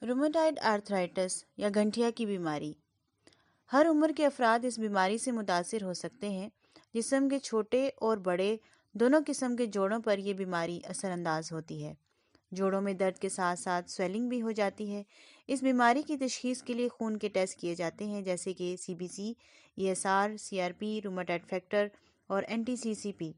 رومیٹائڈ arthritis یا گنٹھیا کی بیماری۔ ہر عمر کے افراد اس بیماری سے متاثر ہو سکتے ہیں۔ جسم کے چھوٹے اور بڑے دونوں قسم کے جوڑوں پر یہ بیماری اثر انداز ہوتی ہے۔ جوڑوں میں درد کے ساتھ ساتھ سویلنگ بھی ہو جاتی ہے۔ اس بیماری کی تشخیص کے لیے خون کے ٹیسٹ کیے جاتے ہیں، جیسے کہ CBC، ESR، CRP، رومیٹائڈ فیکٹر اور NTCCP۔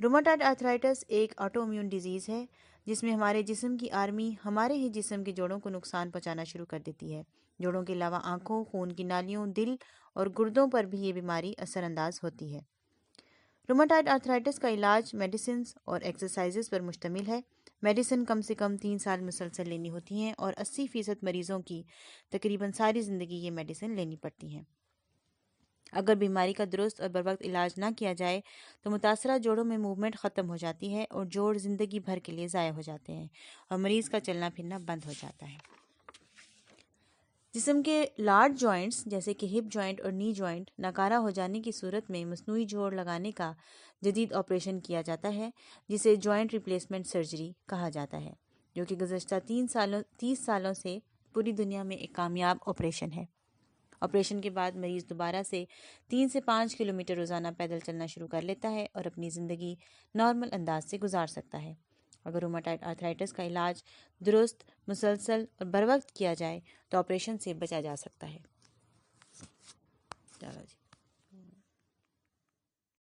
رومیٹائڈ آرتھرائٹس ایک آٹو امیون ڈیزیز ہے جس میں ہمارے جسم کی آرمی ہمارے ہی جسم کے جوڑوں کو نقصان پہنچانا شروع کر دیتی ہے۔ جوڑوں کے علاوہ آنکھوں، خون کی نالیوں، دل اور گردوں پر بھی یہ بیماری اثر انداز ہوتی ہے۔ رومیٹائڈ آرتھرائٹس کا علاج میڈیسنز اور ایکسرسائزز پر مشتمل ہے۔ میڈیسن کم سے کم 3 سال مسلسل لینی ہوتی ہیں اور 80% مریضوں کی تقریباً ساری زندگی یہ میڈیسن لینی پڑتی ہیں۔ اگر بیماری کا درست اور بروقت علاج نہ کیا جائے تو متاثرہ جوڑوں میں موومنٹ ختم ہو جاتی ہے اور جوڑ زندگی بھر کے لیے ضائع ہو جاتے ہیں اور مریض کا چلنا پھرنا بند ہو جاتا ہے۔ جسم کے لارج جوائنٹس جیسے کہ ہپ جوائنٹ اور نی جوائنٹ ناکارہ ہو جانے کی صورت میں مصنوعی جوڑ لگانے کا جدید آپریشن کیا جاتا ہے، جسے جوائنٹ ریپلیسمنٹ سرجری کہا جاتا ہے، جو کہ گزشتہ 30 سالوں سے پوری دنیا میں ایک کامیاب آپریشن ہے۔ آپریشن کے بعد مریض دوبارہ سے 3 سے 5 کلومیٹر روزانہ پیدل چلنا شروع کر لیتا ہے اور اپنی زندگی نارمل انداز سے گزار سکتا ہے۔ اگر رومیٹائڈ آرتھرائٹس کا علاج درست، مسلسل اور بروقت کیا جائے تو آپریشن سے بچا جا سکتا ہے۔